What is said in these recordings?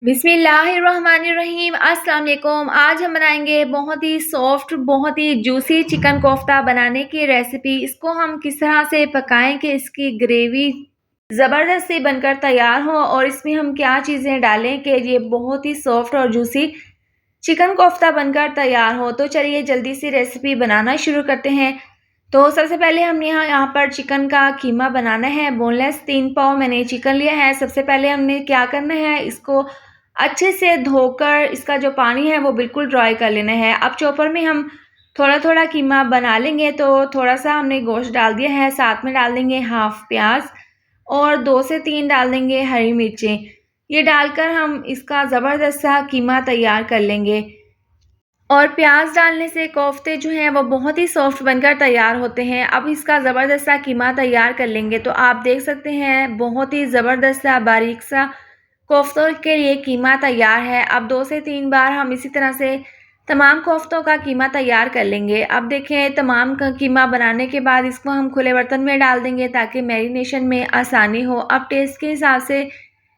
बिस्मिल्लाहिर्रहमानिर्रहीम। अस्सलाम वालेकुम। आज हम बनाएंगे बहुत ही सॉफ्ट, बहुत ही जूसी चिकन कोफ्ता। बनाने की रेसिपी, इसको हम किस तरह से पकाएं कि इसकी ग्रेवी ज़बरदस्त सी बनकर तैयार हो और इसमें हम क्या चीज़ें डालें कि ये बहुत ही सॉफ्ट और जूसी चिकन कोफ्ता बनकर तैयार हो। तो चलिए जल्दी से रेसिपी बनाना शुरू करते हैं। तो सबसे पहले हमने यहाँ पर चिकन का कीमा बनाना है। बोनलेस 3 पाव मैंने चिकन लिया है। सबसे पहले हमने क्या करना है, इसको अच्छे से धोकर इसका जो पानी है वो बिल्कुल ड्राई कर लेना है। अब चॉपर में हम थोड़ा-थोड़ा कीमा बना लेंगे। तो थोड़ा-सा हमने गोश्त डाल दिया है, साथ में डाल देंगे हाफ़ प्याज और 2 से 3 डाल देंगे हरी मिर्चें। ये डालकर हम इसका ज़बरदस्त सा कीमा तैयार कर लेंगे। और प्याज डालने से कोफ्ते जो हैं वो बहुत ही सॉफ्ट बनकर तैयार होते हैं। अब इसका ज़बरदस्त सा कीमा तैयार कर लेंगे। तो आप देख सकते हैं बहुत ही ज़बरदस्त सा बारीक सा कोफ्तों के लिए कीमा तैयार है। अब 2 से 3 बार हम इसी तरह से तमाम कोफ्तों का कीमा तैयार कर लेंगे। अब देखें तमाम का कीमा बनाने के बाद इसको हम खुले बर्तन में डाल देंगे ताकि मैरिनेशन में आसानी हो। अब टेस्ट के हिसाब से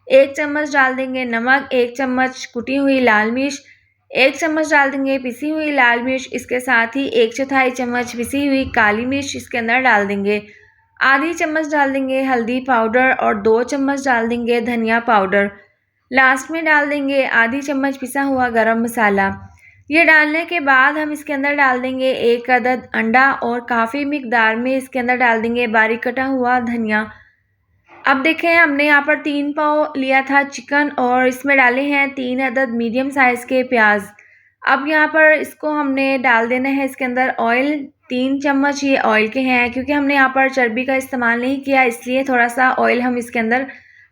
1 चम्मच डाल देंगे नमक, 1 चम्मच कुटी हुई लाल मिर्च, 1 चम्मच डाल देंगे पिसी हुई लाल मिर्च। इसके साथ ही 1/4 चम्मच पिसी हुई काली मिर्च इसके अंदर डाल देंगे। आधी चम्मच डाल देंगे हल्दी पाउडर और 2 चम्मच डाल देंगे धनिया पाउडर। लास्ट में डाल देंगे आधी चम्मच पिसा हुआ गरम मसाला। ये डालने के बाद हम इसके अंदर डाल देंगे 1 अदद अंडा और काफ़ी मिकदार में इसके अंदर डाल देंगे बारीक कटा हुआ धनिया। अब देखें हमने यहाँ पर 3 पाव लिया था चिकन और इसमें डाले हैं 3 अदद मीडियम साइज़ के प्याज। अब यहाँ पर इसको हमने डाल देना है इसके अंदर ऑयल। 3 चम्मच ये ऑयल के हैं, क्योंकि हमने यहाँ पर चर्बी का इस्तेमाल नहीं किया इसलिए थोड़ा सा ऑयल हम इसके अंदर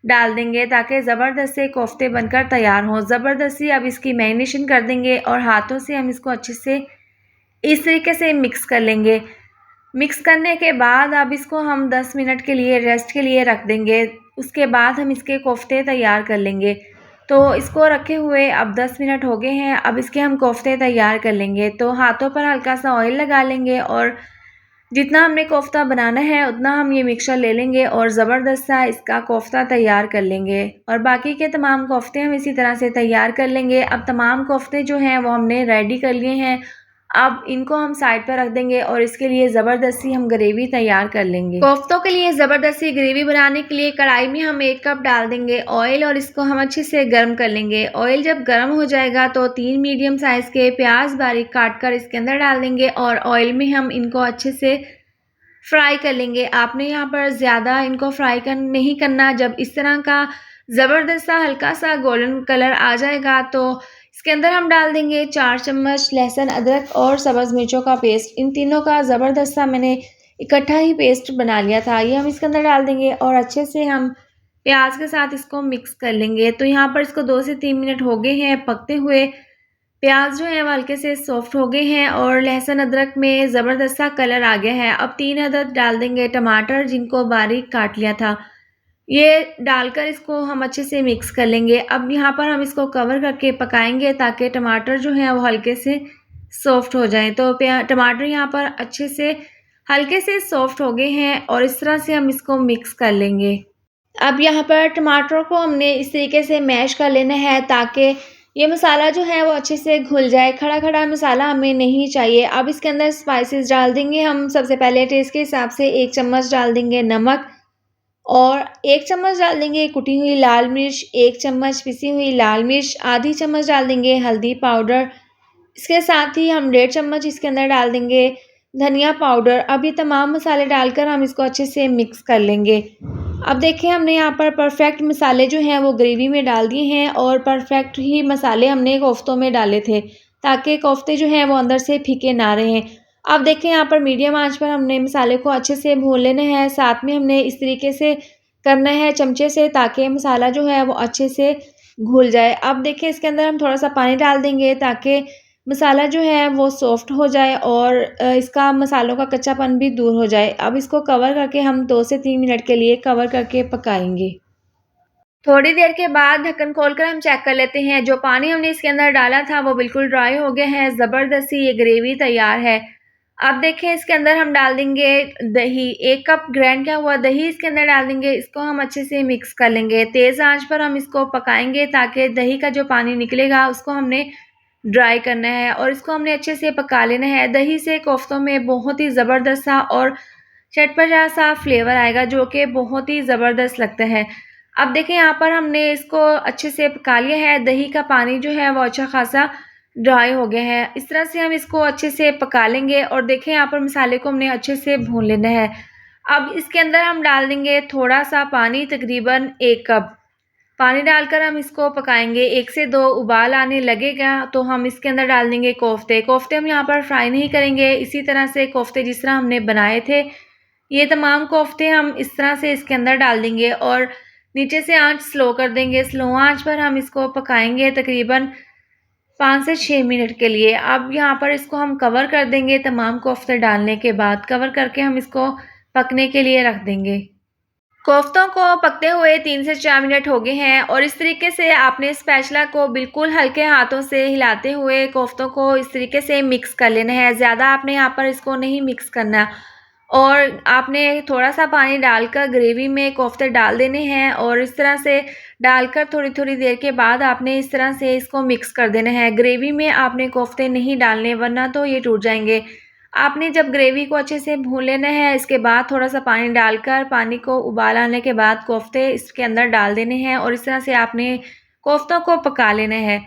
डाल देंगे ताकि ज़बरदस्त से कोफ्ते बनकर तैयार हों। ज़बरदस्ती अब इसकी मैरिनेशन कर देंगे और हाथों से हम इसको अच्छे से इस तरीके से मिक्स कर लेंगे। मिक्स करने के बाद अब इसको हम 10 मिनट के लिए रेस्ट के लिए रख देंगे। उसके बाद हम इसके कोफ्ते तैयार कर लेंगे। तो इसको रखे हुए अब 10 मिनट हो गए हैं। अब इसके हम कोफ्ते तैयार कर लेंगे। तो हाथों पर हल्का सा ऑयल लगा लेंगे और जितना हमने कोफ्ता बनाना है उतना हम ये मिक्सचर ले लेंगे और ज़बरदस्त सा इसका कोफ्ता तैयार कर लेंगे। और बाकी के तमाम कोफ्ते हम इसी तरह से तैयार कर लेंगे। अब तमाम कोफ्ते जो हैं वो हमने रेडी कर लिए हैं। अब इनको हम साइड पर रख देंगे और इसके लिए ज़बरदस्ती हम ग्रेवी तैयार कर लेंगे। कोफ्तों के लिए ज़बरदस्ती ग्रेवी बनाने के लिए कढ़ाई में हम 1 कप डाल देंगे ऑयल और इसको हम अच्छे से गर्म कर लेंगे। ऑयल जब गर्म हो जाएगा तो 3 मीडियम साइज़ के प्याज बारीक काट कर इसके अंदर डाल देंगे और ऑयल में हम इनको अच्छे से फ्राई कर लेंगे। आपने यहाँ पर ज़्यादा इनको फ्राई नहीं करना। जब इस तरह का ज़बरदस्त सा हल्का सा गोल्डन कलर आ जाएगा तो इसके अंदर हम डाल देंगे 4 चम्मच लहसुन अदरक और सब्ज़ मिर्चों का पेस्ट। इन तीनों का ज़बरदस्त सा मैंने इकट्ठा ही पेस्ट बना लिया था। ये हम इसके अंदर डाल देंगे और अच्छे से हम प्याज के साथ इसको मिक्स कर लेंगे। तो यहाँ पर इसको 2 से 3 मिनट हो गए हैं पकते हुए। प्याज जो है वो हल्के से सॉफ्ट हो गए हैं और लहसुन अदरक में ज़बरदस्त सा कलर आ गया है। अब 3 अदद डाल देंगे टमाटर जिनको बारीक काट लिया था। ये डालकर इसको हम अच्छे से मिक्स कर लेंगे। अब यहाँ पर हम इसको कवर करके पकाएंगे ताकि टमाटर जो हैं वो हल्के से सॉफ्ट हो जाएं। तो टमाटर यहाँ पर अच्छे से हल्के से सॉफ्ट हो गए हैं और इस तरह से हम इसको मिक्स कर लेंगे। अब यहाँ पर टमाटर को हमने इस तरीके से मैश कर लेना है ताकि ये मसाला जो है वो अच्छे से घुल जाए। खड़ा-खड़ा मसाला हमें नहीं चाहिए। अब इसके अंदर स्पाइसेस डाल देंगे हम। सबसे पहले टेस्ट के हिसाब से 1 चम्मच डाल देंगे नमक और 1 चम्मच डाल देंगे कुटी हुई लाल मिर्च, 1 चम्मच पिसी हुई लाल मिर्च, आधी चम्मच डाल देंगे हल्दी पाउडर। इसके साथ ही हम 1.5 चम्मच इसके अंदर डाल देंगे धनिया पाउडर। अब ये तमाम मसाले डालकर हम इसको अच्छे से मिक्स कर लेंगे। अब देखिए हमने यहाँ पर परफेक्ट मसाले जो हैं वो ग्रेवी में डाल दिए हैं और परफेक्ट ही मसाले हमने कोफ्तों में डाले थे ताकि कोफ्ते जो हैं वो अंदर से फीके ना रहें। अब देखें यहाँ पर मीडियम आंच पर हमने मसाले को अच्छे से भून लेना है। साथ में हमने इस तरीके से करना है चमचे से ताकि मसाला जो है वो अच्छे से घुल जाए। अब देखिए इसके अंदर हम थोड़ा सा पानी डाल देंगे ताकि मसाला जो है वो सॉफ्ट हो जाए और इसका मसालों का कच्चापन भी दूर हो जाए। अब इसको कवर करके हम 2 से 3 मिनट के लिए कवर करके पकाएंगे। थोड़ी देर के बाद ढक्कन खोलकर हम चेक कर लेते हैं। जो पानी हमने इसके अंदर डाला था वो बिल्कुल ड्राई हो गया है। ज़बरदस्ती ये ग्रेवी तैयार है। अब देखें इसके अंदर हम डाल देंगे दही, 1 कप ग्राइंड किया हुआ दही इसके अंदर डाल देंगे। इसको हम अच्छे से मिक्स कर लेंगे। तेज़ आंच पर हम इसको पकाएँगे ताकि दही का जो पानी निकलेगा उसको हमने ड्राई करना है और इसको हमने अच्छे से पका लेना है। दही से कोफ्तों में बहुत ही ज़बरदस्त सा और चटपटा सा फ्लेवर आएगा जो कि बहुत ही ज़बरदस्त लगता है। अब देखें यहाँ पर हमने इसको अच्छे से पका लिया है। दही का पानी जो है वो अच्छा ख़ासा ड्राई हो गया है। इस तरह से हम इसको अच्छे से पका लेंगे और देखें यहाँ पर मसाले को हमने अच्छे से भून लेना है। अब इसके अंदर हम डाल देंगे थोड़ा-सा पानी, तकरीबन 1 कप। पानी डालकर हम इसको पकाएँगे। 1 से 2 उबाल आने लगेगा तो हम इसके अंदर डाल देंगे कोफ्ते। कोफ्ते हम यहाँ पर फ्राई नहीं करेंगे, इसी तरह से कोफ्ते जिस तरह हमने बनाए थे, ये तमाम कोफ्ते हम इस तरह से इसके अंदर डाल देंगे और नीचे से आँच स्लो कर देंगे। स्लो आँच पर हम इसको पकाएँगे तकरीबन 5 से 6 मिनट के लिए। अब यहाँ पर इसको हम कवर कर देंगे। तमाम कोफ्ते डालने के बाद कवर करके हम इसको पकने के लिए रख देंगे। कोफ्तों को पकते हुए 3 से 4 मिनट हो गए हैं और इस तरीके से आपने स्पैचुला को बिल्कुल हल्के हाथों से हिलाते हुए कोफ्तों को इस तरीके से मिक्स कर लेना है। ज़्यादा आपने यहाँ पर इसको नहीं मिक्स करना और आपने थोड़ा-सा पानी डालकर ग्रेवी में कोफ्ते डाल देने हैं और इस तरह से डालकर थोड़ी-थोड़ी देर के बाद आपने इस तरह से इसको मिक्स कर देना है। ग्रेवी में आपने कोफ्ते नहीं डालने वरना तो ये टूट जाएँगे। आपने जब ग्रेवी को अच्छे से भून लेना है, इसके बाद थोड़ा-सा पानी डालकर पानी को उबाल आने के बाद कोफ्ते इसके अंदर डाल देने हैं और इस तरह से आपने कोफ्तों को पका लेना है।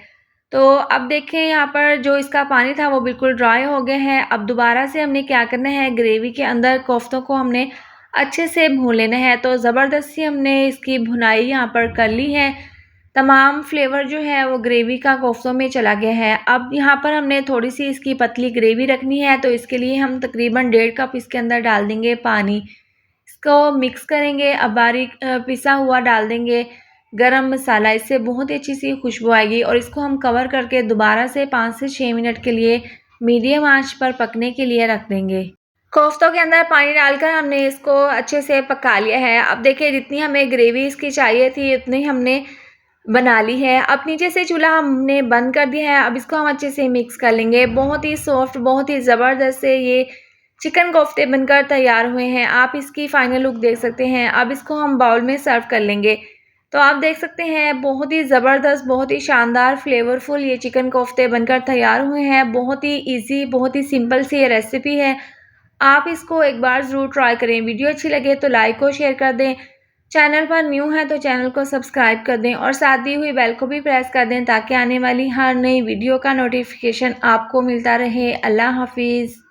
तो अब देखें यहाँ पर जो इसका पानी था वो बिल्कुल ड्राई हो गया है। अब दोबारा से हमने क्या करना है, ग्रेवी के अंदर कोफ्तों को हमने अच्छे से भून लेना है। तो ज़बरदस्त सी हमने इसकी भुनाई यहाँ पर कर ली है। तमाम फ्लेवर जो है वो ग्रेवी का कोफ्तों में चला गया है। अब यहाँ पर हमने थोड़ी-सी इसकी पतली ग्रेवी रखनी है तो इसके लिए हम तकरीबन 1.5 कप इसके अंदर डाल देंगे पानी। इसको मिक्स करेंगे। अब बारीक पिसा हुआ डाल देंगे गरम मसाला, इससे बहुत ही अच्छी सी खुशबू आएगी और इसको हम कवर करके दोबारा से 5 से 6 मिनट के लिए मीडियम आँच पर पकने के लिए रख देंगे। कोफ्तों के अंदर पानी डालकर हमने इसको अच्छे से पका लिया है। अब देखिए जितनी हमें ग्रेवी इसकी चाहिए थी उतनी हमने बना ली है। अब नीचे से चूल्हा हमने बंद कर दिया है। अब इसको हम अच्छे से मिक्स कर लेंगे। बहुत ही सॉफ्ट, बहुत ही ज़बरदस्त से ये चिकन कोफ्ते बनकर तैयार हुए हैं। आप इसकी फ़ाइनल लुक देख सकते हैं। अब इसको हम बाउल में सर्व कर लेंगे। तो आप देख सकते हैं बहुत ही ज़बरदस्त, बहुत ही शानदार, फ्लेवरफुल ये चिकन कोफ्ते बनकर तैयार हुए हैं। बहुत ही ईज़ी, बहुत ही सिंपल सी ये रेसिपी है। आप इसको एक बार ज़रूर ट्राई करें। वीडियो अच्छी लगे तो लाइक और शेयर कर दें। चैनल पर न्यू है तो चैनल को सब्सक्राइब कर दें और साथ दी हुई बेल को भी प्रेस कर दें ताकि आने वाली हर नई वीडियो का नोटिफिकेशन आपको मिलता रहे। अल्लाह हाफ़िज़।